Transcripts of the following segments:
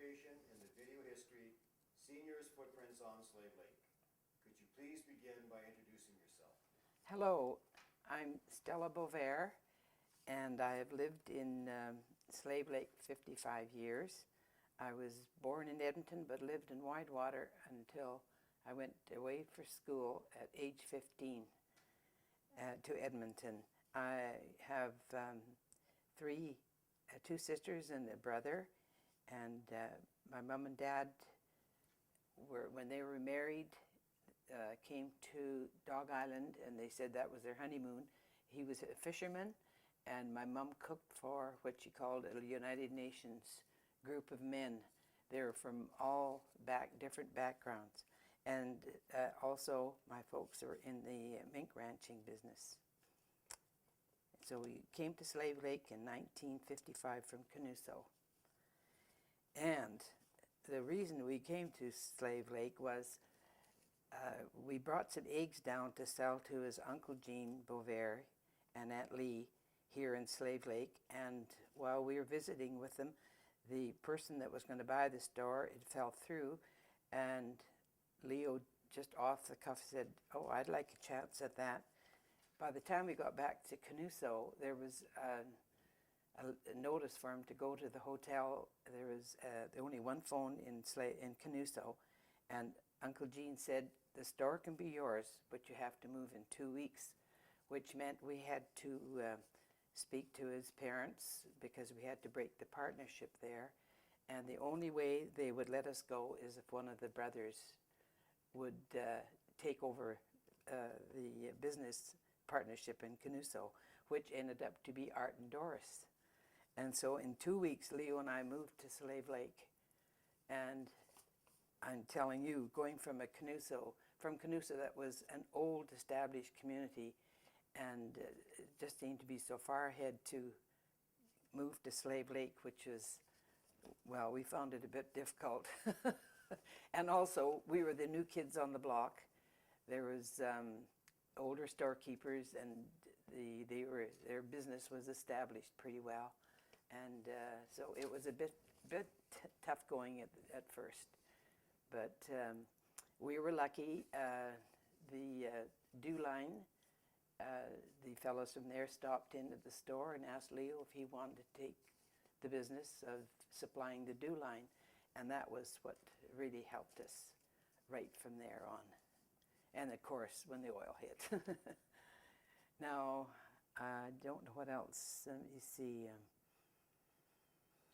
participation in the video history, Seniors Footprints on Slave Lake. Could you please begin by introducing yourself? Hello, I'm Stella Boisvert, and I have lived in Slave Lake 55 years. I was born in Edmonton but lived in Whitewater until I went away for school at age 15 to Edmonton. I have two sisters and a brother, and my mom and dad when they were married, came to Dog Island, and they said that was their honeymoon. He was a fisherman, and my mom cooked for what she called a United Nations group of men. They were from all different backgrounds. And also, my folks were in the mink ranching business. So we came to Slave Lake in 1955 from Canuso. And the reason we came to Slave Lake was we brought some eggs down to sell to his Uncle Gene Boisvert and Aunt Lee here in Slave Lake. And while we were visiting with them, the person that was going to buy the store, it fell through, and Leo just off the cuff said, "Oh, I'd like a chance at that." By the time we got back to Canuso, there was a notice for him to go to the hotel. There was only one phone in Canuso, and Uncle Gene said, "The store can be yours, but you have to move in 2 weeks," which meant we had to speak to his parents because we had to break the partnership there. And the only way they would let us go is if one of the brothers would take over the business partnership in Canuso, which ended up to be Art and Doris. And so in 2 weeks, Leo and I moved to Slave Lake. And I'm telling you, going from Canuso, that was an old established community, and it just seemed to be so far ahead to move to Slave Lake, which was, well, we found it a bit difficult. And also, we were the new kids on the block. There was older storekeepers, and their business was established pretty well. And so it was a bit tough going at first. But we were lucky. The Dew Line, the fellows from there stopped into the store and asked Leo if he wanted to take the business of supplying the Dew Line. And that was what really helped us right from there on. And of course, when the oil hit. Now, I don't know what else. Let me see.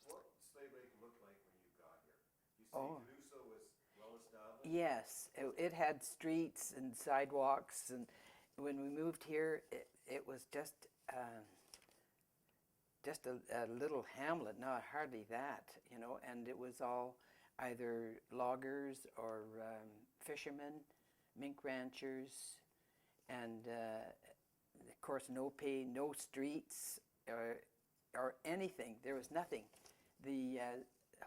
What Slave Lake looked like when you got here? You say Canuso was well established? Yes, it had streets and sidewalks, and when we moved here, it was just a little hamlet, not hardly that, you know, and it was all either loggers or fishermen, mink ranchers, and of course no streets or anything. There was nothing. The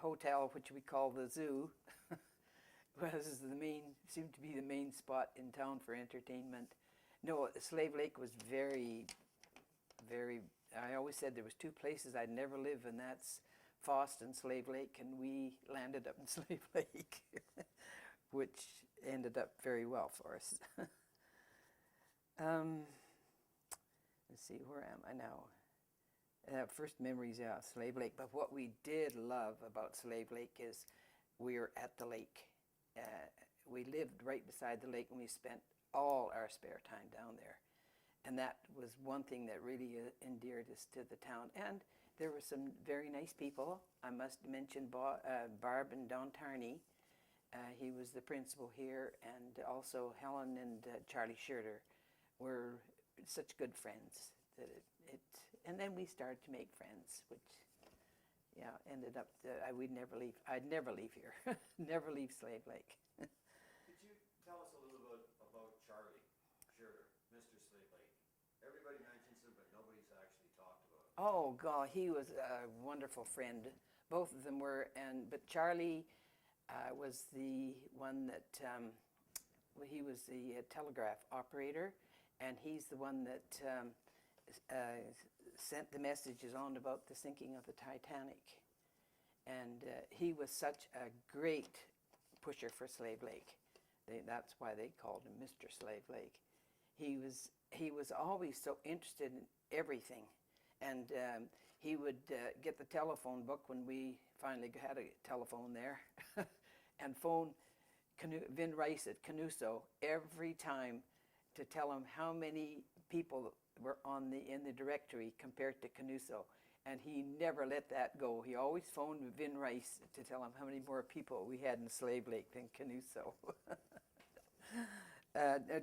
hotel, which we call the Zoo, seemed to be the main spot in town for entertainment. No, Slave Lake was very, very, I always said there was two places I'd never live, and that's Fost and Slave Lake, and we landed up in Slave Lake, which ended up very well for us. Let's see, where am I now? First memories, yeah, Slave Lake. But what we did love about Slave Lake is we were at the lake. We lived right beside the lake, and we spent all our spare time down there. And that was one thing that really endeared us to the town. And there were some very nice people. I must mention Barb and Don Tarney. He was the principal here, and also Helen and Charlie Schurter were such good friends that and then we started to make friends, which, yeah, ended up I'd never leave here, never leave Slave Lake. Could you tell us a little bit about Charlie Schurter, Mr. Slave Lake? Everybody mentions him, but nobody's actually talked about him. Oh God, he was a wonderful friend. Both of them were, but Charlie was the one that he was the telegraph operator, and he's the one that sent the messages on about the sinking of the Titanic. And he was such a great pusher for Slave Lake. That's why they called him Mr. Slave Lake. He was always so interested in everything, and he would get the telephone book when we finally had a telephone there, and phone Vin Rice at Canuso every time to tell him how many people were in the directory compared to Canuso. And he never let that go. He always phoned Vin Rice to tell him how many more people we had in Slave Lake than Canuso.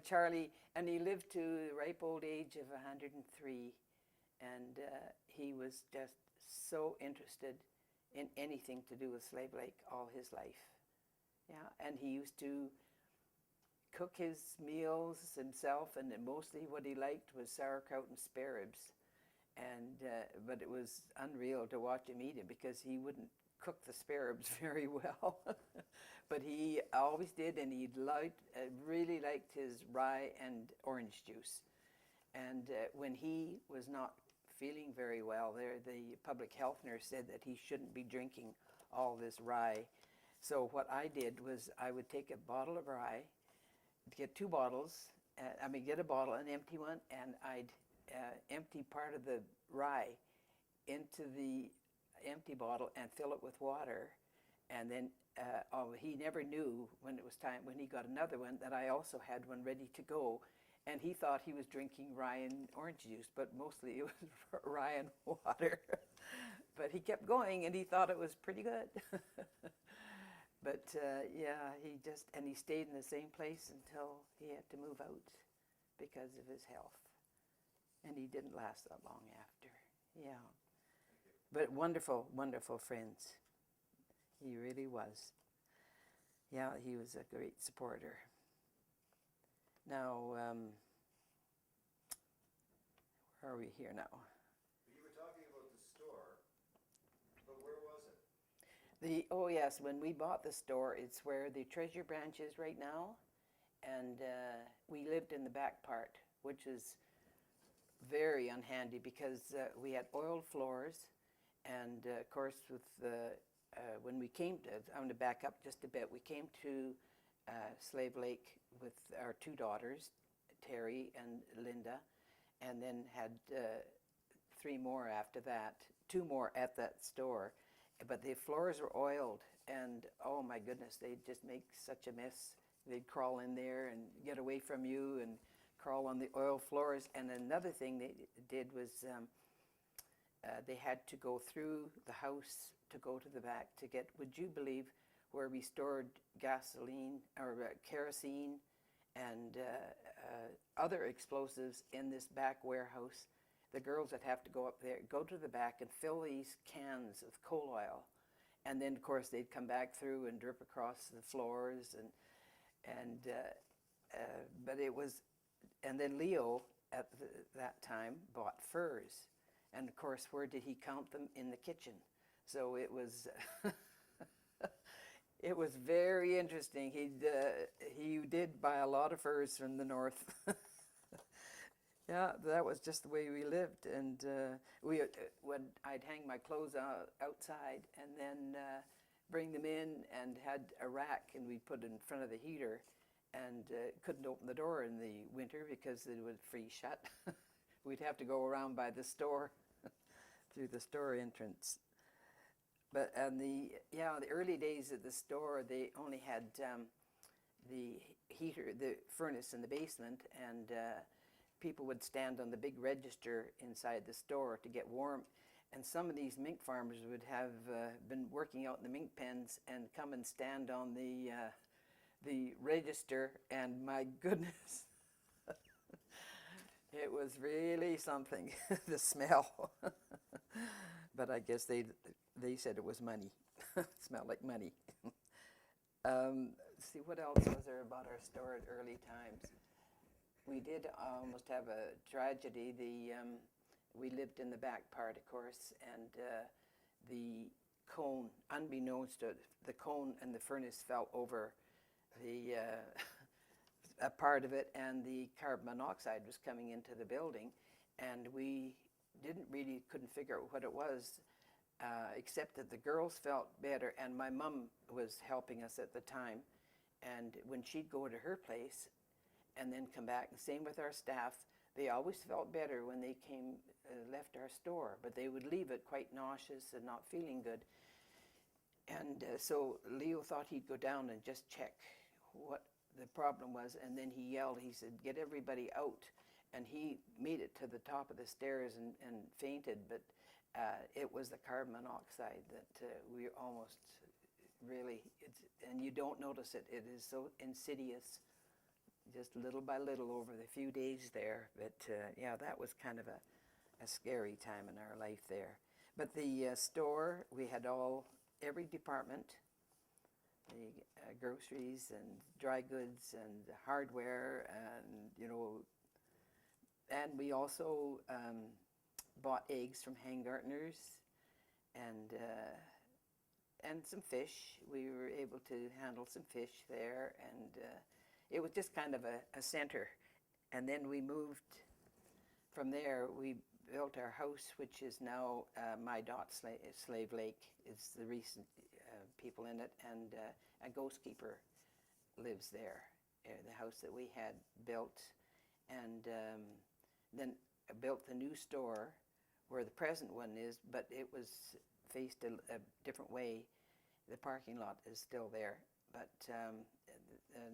Charlie, and he lived to the ripe old age of 103, and he was just so interested in anything to do with Slave Lake all his life. Yeah, and he used to cook his meals himself, and mostly what he liked was sauerkraut and spare ribs. And but it was unreal to watch him eat it because he wouldn't cook the spare ribs very well. But he always did, and he really liked his rye and orange juice. And when he was not feeling very well, the public health nurse said that he shouldn't be drinking all this rye. So what I did was I would take a bottle of rye, get 2 bottles, get a bottle, an empty one, and I'd empty part of the rye into the empty bottle and fill it with water. And then he never knew when it was time, when he got another one, that I also had one ready to go. And he thought he was drinking rye and orange juice, but mostly it was rye and water. But he kept going, and he thought it was pretty good. But yeah, he stayed in the same place until he had to move out because of his health. And he didn't last that long after. Yeah. But wonderful, wonderful friends. He really was. Yeah, he was a great supporter. Now, where are we here now? You were talking about the store, but where was it? Oh yes, when we bought the store, it's where the Treasure Branch is right now. And we lived in the back part, which is very unhandy because we had oiled floors, and of course when we came to, I'm going to back up just a bit, we came to Slave Lake with our 2 daughters, Terry and Linda, and then had 3 more after that, 2 more at that store. But the floors were oiled, and oh my goodness, they'd just make such a mess. They'd crawl in there and get away from you and crawl on the oil floors. And another thing they did was they had to go through the house to go to the back to get, would you believe, where we stored gasoline or kerosene and other explosives in this back warehouse. The girls would have to go up there, go to the back and fill these cans of coal oil. And then, of course, they'd come back through and drip across the floors. But it was, and then Leo at that time bought furs. And of course, where did he count them? In the kitchen. So it was, it was very interesting. He did buy a lot of furs from the north. Yeah, that was just the way we lived. And I'd hang my clothes outside and then bring them in, and had a rack, and we'd put it in front of the heater, and couldn't open the door in the winter because it would freeze shut. We'd have to go around by the store through the store entrance. But the early days of the store, they only had the heater, the furnace in the basement, and people would stand on the big register inside the store to get warm. And some of these mink farmers would have been working out in the mink pens and come and stand on the register, and my goodness, it was really something, the smell. But I guess they said it was money. It smelled like money. See, what else was there about our store at early times? We did almost have a tragedy. We lived in the back part, of course, and the cone, unbeknownst to the cone and the furnace fell over a part of it, and the carbon monoxide was coming into the building, and we couldn't figure out what it was. except that the girls felt better, and my mom was helping us at the time. And when she'd go to her place and then come back, and same with our staff, they always felt better when they came, left our store, but they would leave it quite nauseous and not feeling good. And so Leo thought he'd go down and just check what the problem was, and then he yelled, he said, "Get everybody out." And he made it to the top of the stairs and fainted, but it was the carbon monoxide that we almost really, and you don't notice it. It is so insidious, just little by little over the few days there. But yeah, that was kind of a scary time in our life there. But the store, we had every department, the groceries and dry goods and hardware, and and we also bought eggs from Hangartners and some fish. We were able to handle some fish there, and it was just kind of a center. And then we moved from there. We built our house, which is now My Dot Slave Lake. It's the recent people in it, and a ghost keeper lives there, the house that we had built. And then I built the new store where the present one is, but it was faced a different way. The parking lot is still there, but an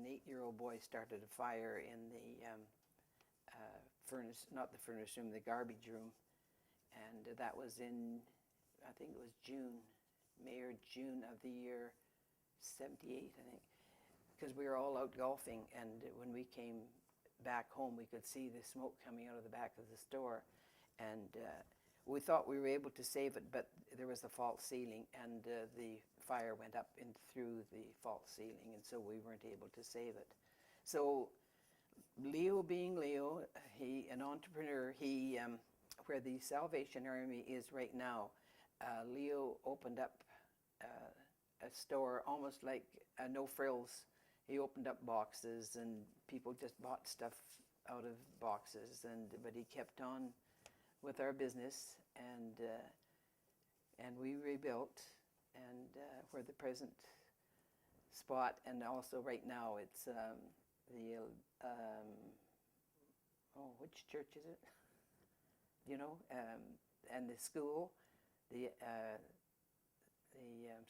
8-year-old boy started a fire in the furnace, not the furnace room, the garbage room, and that was in, I think it was May or June of the year 78, I think, because we were all out golfing, and when we came back home, we could see the smoke coming out of the back of the store, and we thought we were able to save it, but there was a false ceiling, and the fire went up in through the false ceiling, and so we weren't able to save it. So Leo, being Leo, he an entrepreneur, he where the Salvation Army is right now, Leo opened up a store almost like No Frills. He opened up boxes, and people just bought stuff out of boxes, but he kept on with our business, and we rebuilt, and we're the present spot, and also right now it's which church is it? And the school, the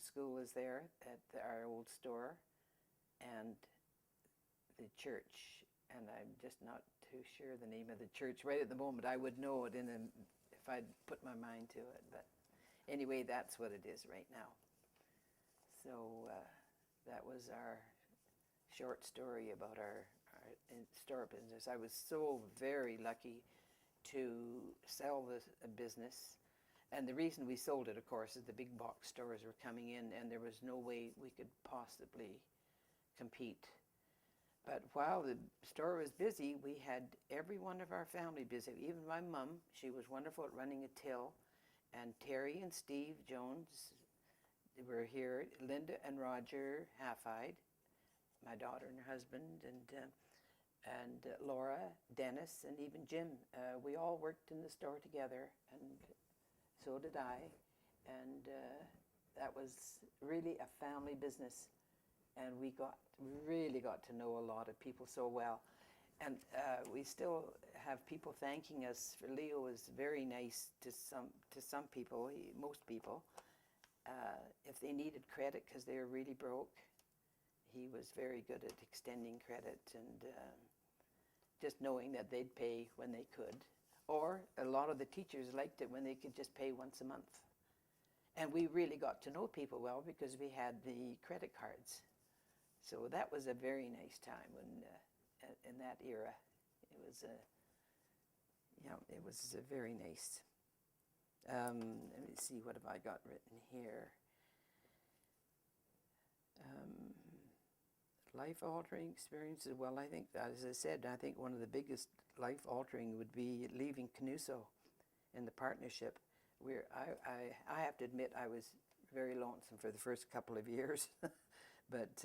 school is there at our old store, and the church, and I'm just not too sure the name of the church right at the moment. I would know it if I'd put my mind to it, but anyway, that's what it is right now. So that was our short story about our store business. I was so very lucky to sell this business, and the reason we sold it, of course, is the big box stores were coming in, and there was no way we could possibly compete. But while the store was busy, we had every one of our family busy. Even my mom, she was wonderful at running a till, and Terry and Steve Jones were here, Linda and Roger Half-Eyed, my daughter and her husband, and Laura, Dennis, and even Jim. We all worked in the store together, and so did I. And that was really a family business. And we really got to know a lot of people so well. And we still have people thanking us. Leo was very nice to some people, most people. If they needed credit because they were really broke, he was very good at extending credit and just knowing that they'd pay when they could. Or a lot of the teachers liked it when they could just pay once a month. And we really got to know people well because we had the credit cards. So that was a very nice time in that era. It was very nice. Let me see, what have I got written here? Life-altering experiences. Well, I think, as I said, I think one of the biggest life-altering would be leaving Canuso in the partnership. I have to admit I was very lonesome for the first couple of years, but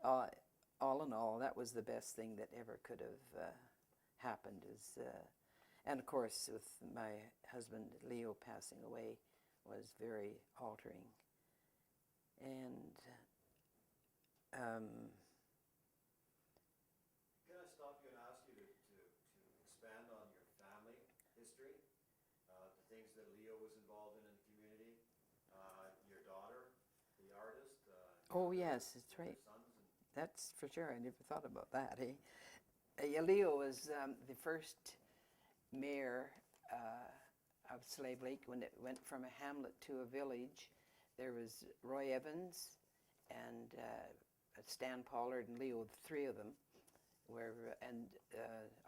all in all, that was the best thing that ever could have happened. And of course, with my husband Leo passing away, was very altering. And Can I stop you and ask you to expand on your family history? The things that Leo was involved in the community, your daughter, the artist. oh yes, that's your right. sons and That's for sure. I never thought about that. Eh? Yeah, Leo was the first mayor of Slave Lake when it went from a hamlet to a village. There was Roy Evans and Stan Pollard and Leo, the three of them. And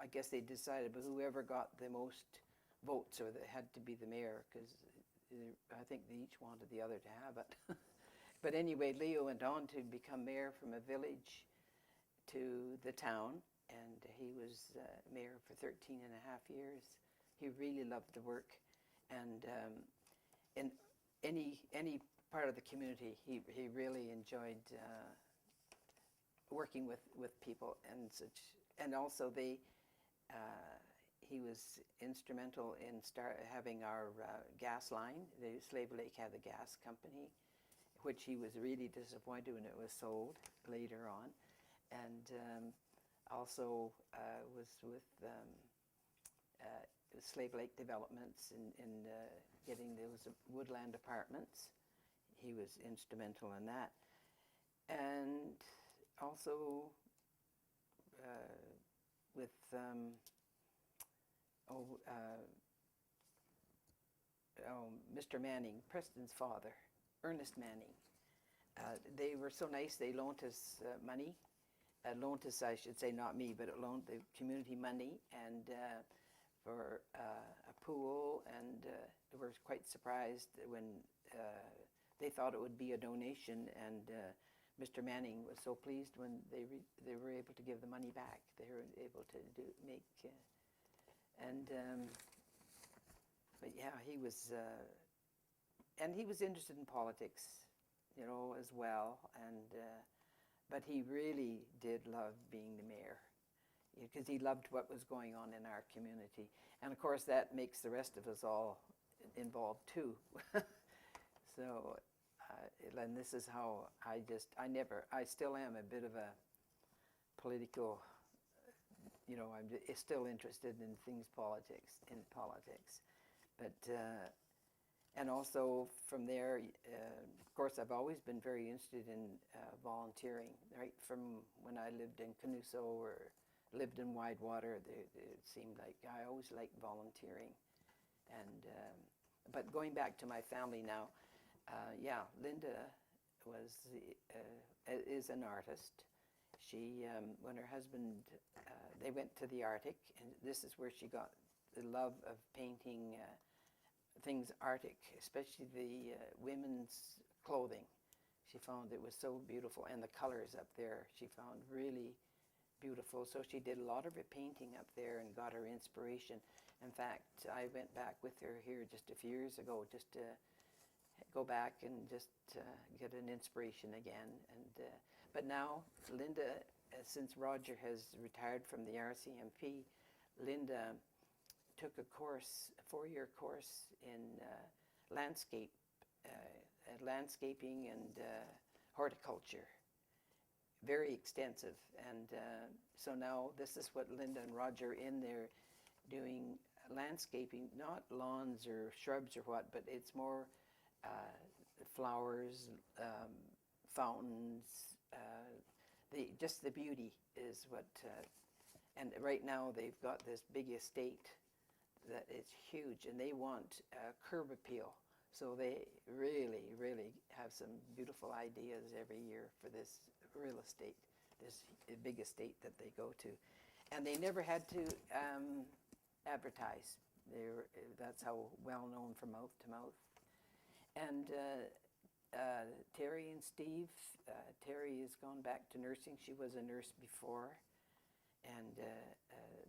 I guess they decided, but whoever got the most votes, or that had to be the mayor, because I think they each wanted the other to have it. But anyway, Leo went on to become mayor from a village to the town, and he was mayor for 13 and a half years. He really loved the work, and in any part of the community, he really enjoyed working with people and such. And also he was instrumental in having our gas line. The Slave Lake had a gas company, which he was really disappointed when it was sold later on. And also was with Slave Lake Developments in getting those woodland apartments. He was instrumental in that. And also with Mr. Manning, Preston's father, Ernest Manning. They were so nice, they loaned us money. Loaned us, I should say, not me, but it loaned the community money, and for a pool, and they were quite surprised when they thought it would be a donation, and Mr. Manning was so pleased when they were able to give the money back. They were able to but yeah, he was interested in politics, you know, as well, and but he really did love being the mayor, because he loved what was going on in our community, and of course that makes the rest of us all involved too. So. And this is how I still am a bit of a political, you know, I'm still interested in in politics. But, and also from there, of course, I've always been very interested in volunteering, right? From when I lived in Canuso or lived in Widewater, it seemed like I always liked volunteering. And, but going back to my family now, yeah, Linda is an artist. She, when her husband, they went to the Arctic, and this is where she got the love of painting things Arctic, especially the women's clothing. She found it was so beautiful, and the colors up there she found really beautiful. So she did a lot of her painting up there and got her inspiration. In fact, I went back with her here just a few years ago just to go back and just get an inspiration again. And but now Linda, since Roger has retired from the RCMP, Linda took a course, a 4-year course in landscaping and horticulture, very extensive. And so now this is what Linda and Roger in there doing, landscaping, not lawns or shrubs or what, but it's more flowers, fountains, just the beauty is what, and right now they've got this big estate that is huge, and they want curb appeal. So they really, really have some beautiful ideas every year for this real estate, this big estate that they go to. And they never had to advertise. That's how well known from mouth to mouth. And Terry and Steve, Terry has gone back to nursing. She was a nurse before, and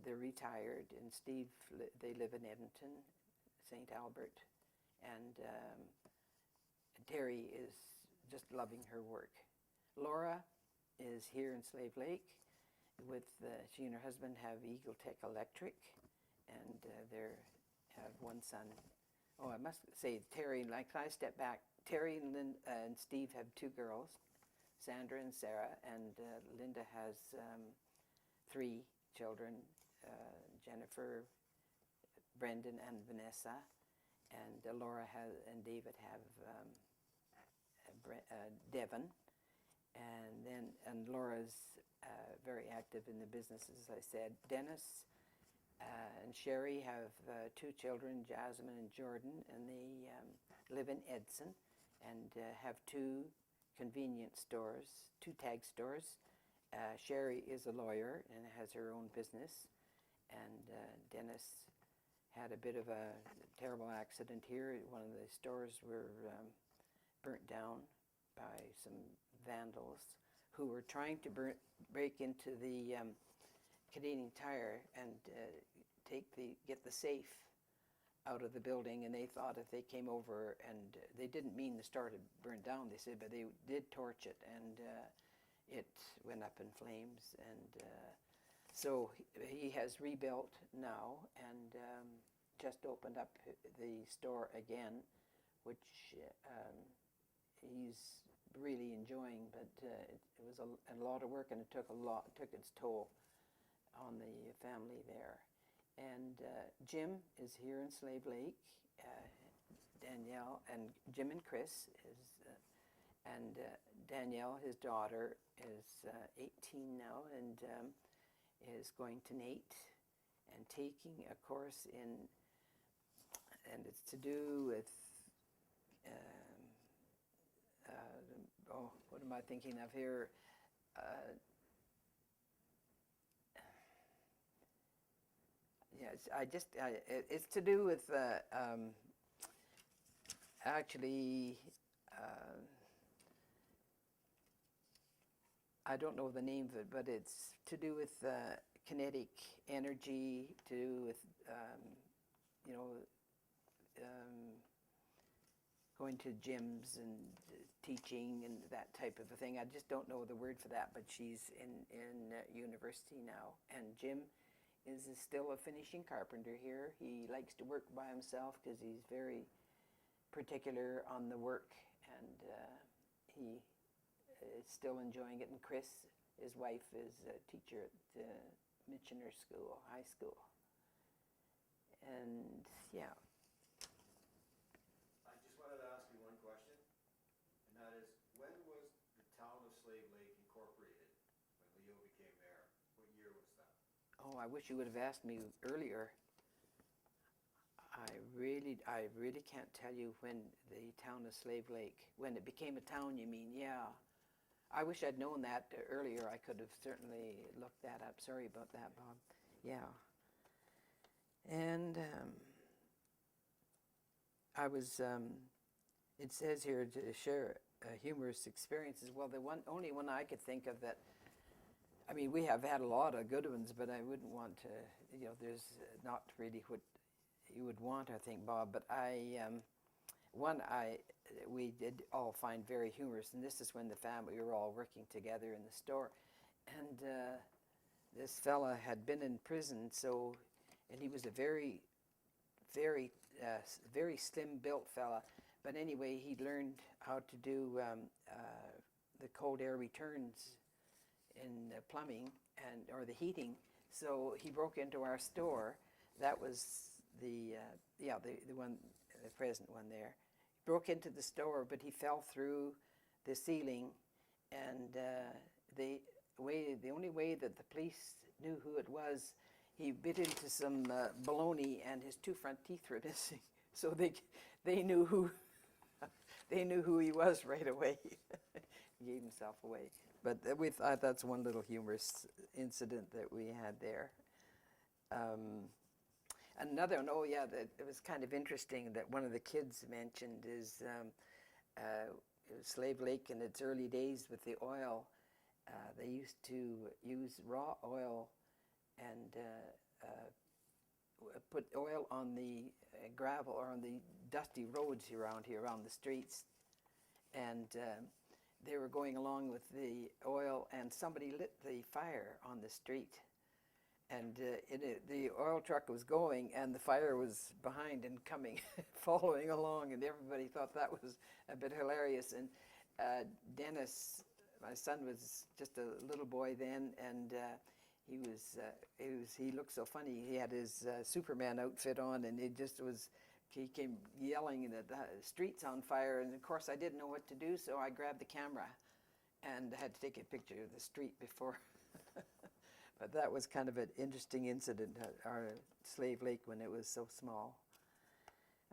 they're retired. And Steve, they live in Edmonton, St. Albert. And Terry is just loving her work. Laura is here in Slave Lake. She and her husband have Eagle Tech Electric, and they have one son. Oh, I must say, Terry, like I step back, Terry and, and Steve have 2 girls, Sandra and Sarah, and Linda has 3 children, Jennifer, Brendan, and Vanessa, and Laura and David have Devon, and Laura's very active in the business, as I said. Dennis and Sherry have 2 children, Jasmine and Jordan, and they live in Edson and have 2 convenience stores, 2 tag stores. Sherry is a lawyer and has her own business, and Dennis had a bit of a terrible accident here. One of the stores were burnt down by some vandals who were trying to break into the Canadian Tire and get the safe out of the building, and they thought if they came over, and they didn't mean the store to burn down, they said, but they did torch it, and it went up in flames, and so he has rebuilt now and just opened up the store again, which he's really enjoying, but it was a lot of work, and it took its toll on the family there. And Jim is here in Slave Lake. Danielle and Jim and Chris and Danielle, his daughter, is 18 now and is going to NAIT and taking a course and it's to do with what am I thinking of here? Yes, it's to do with actually. I don't know the name of it, but it's to do with kinetic energy, to do with you know, going to gyms and teaching and that type of a thing. I just don't know the word for that, but she's in university now. And Jim is still a finishing carpenter here. He likes to work by himself because he's very particular on the work, and he is still enjoying it. And Chris, his wife, is a teacher at the Michener School, high school. And yeah. I just wanted to ask you one question, and that is, when was the town of Slave Lake incorporated, when Leo became mayor? What year was that? Oh, I wish you would have asked me earlier. I really can't tell you when the town of Slave Lake, when it became a town, you mean, yeah. I wish I'd known that earlier. I could have certainly looked that up. Sorry about that, Bob. Yeah. And I was, it says here to share humorous experiences. Well, the only one I could think of that, I mean, we have had a lot of good ones, but I wouldn't want to, you know, there's not really what you would want, I think, Bob. But we did all find very humorous, and this is when the family, we were all working together in the store, and this fella had been in prison, so, and he was a very, very, very slim-built fella, but anyway, he learned how to do the cold air returns in plumbing or the heating, so he broke into our store. That was the one, the present one there. Broke into the store, but he fell through the ceiling, and the only way that the police knew who it was, he bit into some bologna, and his 2 front teeth were missing. So they knew who they knew who he was right away. He gave himself away. But we thought that's one little humorous incident that we had there. Another one, oh yeah, that it was kind of interesting that one of the kids mentioned is Slave Lake in its early days with the oil. They used to use raw oil and put oil on the gravel or on the dusty roads around here, around the streets. And they were going along with the oil, and somebody lit the fire on the street. and the oil truck was going, and the fire was behind and coming, following along, and everybody thought that was a bit hilarious. And Dennis, my son, was just a little boy then, and he looked so funny. He had his Superman outfit on, and he came yelling that the street's on fire, and of course I didn't know what to do, so I grabbed the camera and had to take a picture of the street before. But that was kind of an interesting incident at our Slave Lake when it was so small.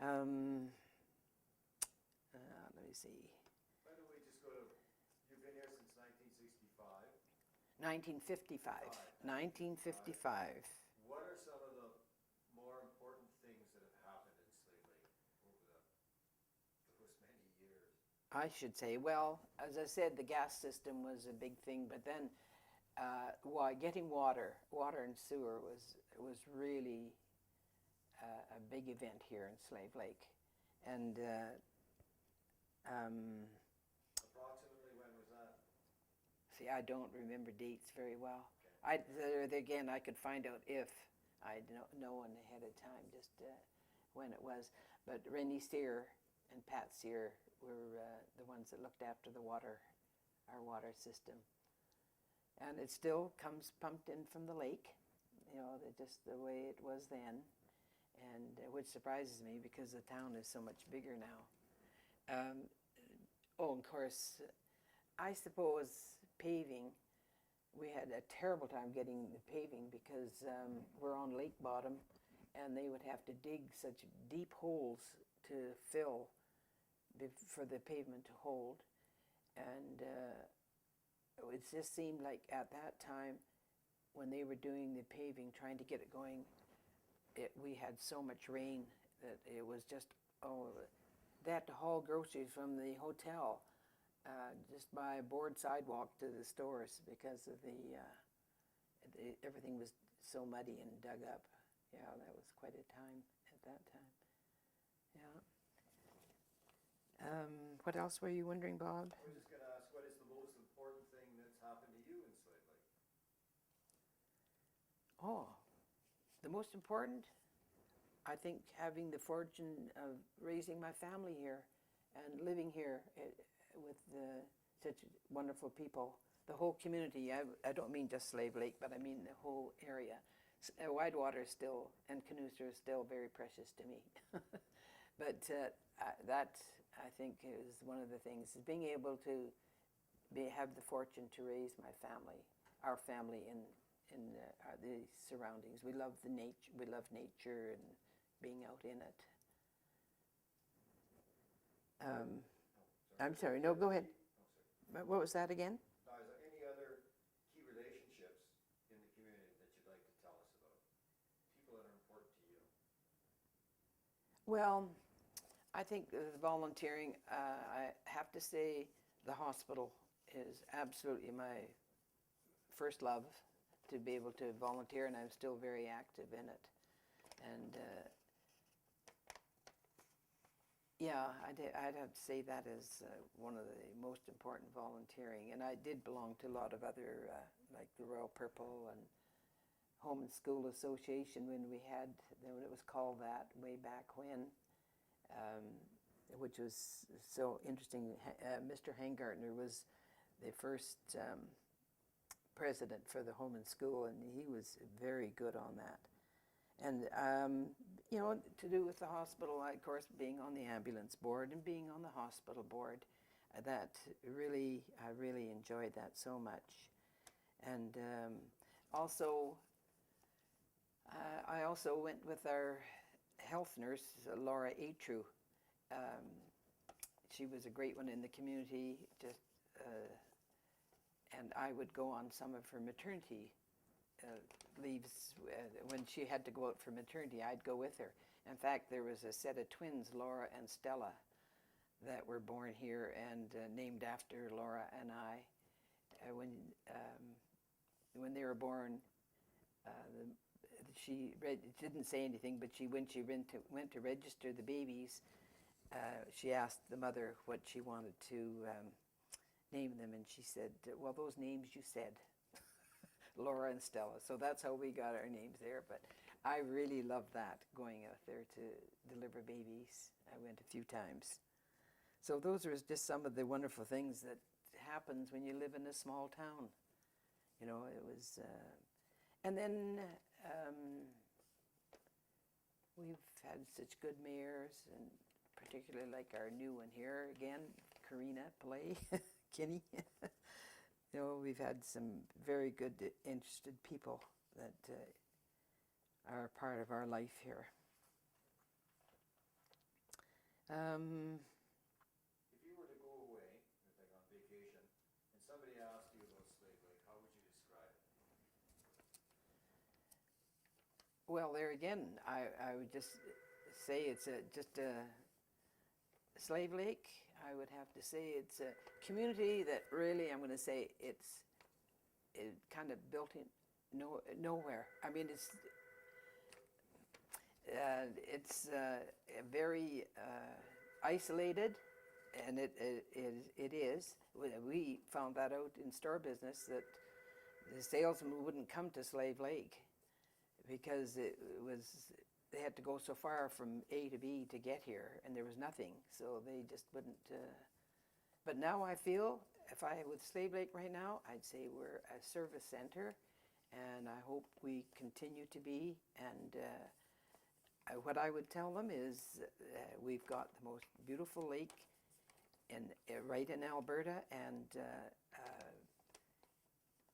Let me see. Why don't we just go to, you've been here since 1965. 1955. 1955. What are some of the more important things that have happened in Slave Lake over those many years? I should say, well, as I said, the gas system was a big thing, but then getting water and sewer was really a big event here in Slave Lake. And approximately when was that? see, I don't remember dates very well. Okay. Again, I could find out if I'd known ahead of time just when it was. But Rennie Sear and Pat Sear were the ones that looked after our water system. And it still comes pumped in from the lake, just the way it was then, and which surprises me because the town is so much bigger now. And of course, I suppose paving, we had a terrible time getting the paving because we're on lake bottom, and they would have to dig such deep holes to fill for the pavement to hold. And it just seemed like at that time, when they were doing the paving, trying to get it going, we had so much rain that it was just, they had to haul groceries from the hotel just by a board sidewalk to the stores because of everything was so muddy and dug up. Yeah, that was quite a time at that time. Yeah. What else were you wondering, Bob? I was just going to ask, what is the most important thing that's happened to you in Slave Lake? Oh, the most important, I think, having the fortune of raising my family here and living here with such wonderful people. The whole community, I don't mean just Slave Lake, but I mean the whole area. Widewater is still, and Canooster is still very precious to me. But that, I think, is one of the things, is being able to have the fortune to raise our family in the surroundings. We love nature and being out in it. I'm sorry, no, go ahead. What was that again? Is there any other key relationships in the community that you'd like to tell us about? People that are important to you? Well, I think volunteering, I have to say the hospital is absolutely my first love, to be able to volunteer, and I'm still very active in it. And yeah, I'd have to say that is one of the most important volunteering. And I did belong to a lot of other, like the Royal Purple and Home and School Association when it was called that way back when, which was so interesting. Mr. Hangartner was the first president for the Home and School, and he was very good on that. And to do with the hospital, of course, being on the ambulance board and being on the hospital board, I really enjoyed that so much. And also, I also went with our health nurse, Laura Atru. She was a great one in the community, and I would go on some of her maternity leaves. When she had to go out for maternity, I'd go with her. In fact, there was a set of twins, Laura and Stella, that were born here and named after Laura and I. When they were born, she didn't say anything, but when she went to register the babies, she asked the mother what she wanted to name them, and she said, well, those names you said. Laura and Stella. So that's how we got our names there. But I really love that, going out there to deliver babies. I went a few times. So those are just some of the wonderful things that happens when you live in a small town. You know, it was, and then we've had such good mayors, and particularly like our new one here again, Karina Play, Kinney. You know, we've had some very good, interested people that are a part of our life here. If you were to go away, like on vacation, and somebody asked you about Slave Lake, how would you describe it? Well, there again, I would just say it's just a Slave Lake. I would have to say it's a community that really, I'm going to say it kind of built in nowhere. I mean, it's very isolated, and it is. We found that out in store business, that the salesmen wouldn't come to Slave Lake because they had to go so far from A to B to get here, and there was nothing, so they just wouldn't. But now I feel, if I with Slave Lake right now, I'd say we're a service center, and I hope we continue to be. And what I would tell them is we've got the most beautiful lake right in Alberta, and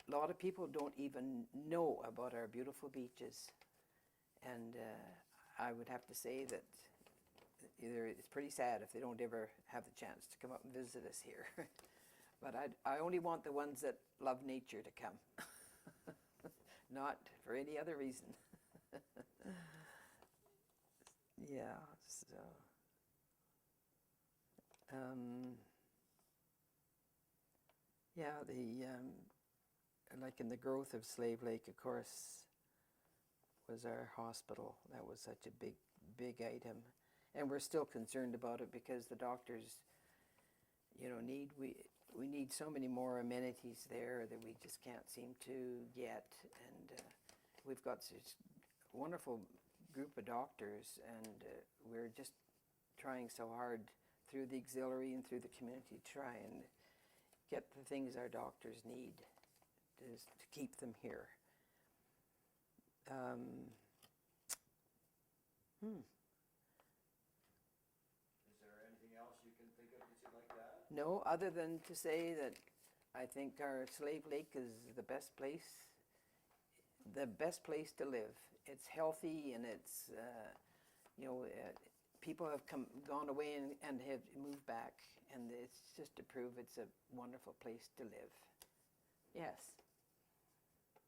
a lot of people don't even know about our beautiful beaches. And I would have to say that either it's pretty sad if they don't ever have the chance to come up and visit us here. But I only want the ones that love nature to come, not for any other reason. Yeah, so yeah, like in the growth of Slave Lake, of course, was our hospital. That was such a big item, and we're still concerned about it because the doctors, you know, we need so many more amenities there that we just can't seem to get. And we've got such a wonderful group of doctors, and we're just trying so hard through the auxiliary and through the community to try and get the things our doctors need to keep them here. Is there anything else you can think of that you'd like to add? No, other than to say that I think our Slave Lake is the best place to live. It's healthy, and it's, you know, people have gone away and have moved back, and it's just to prove it's a wonderful place to live. Yes.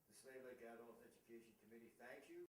The Slave Lake Adult Education Committee thanks you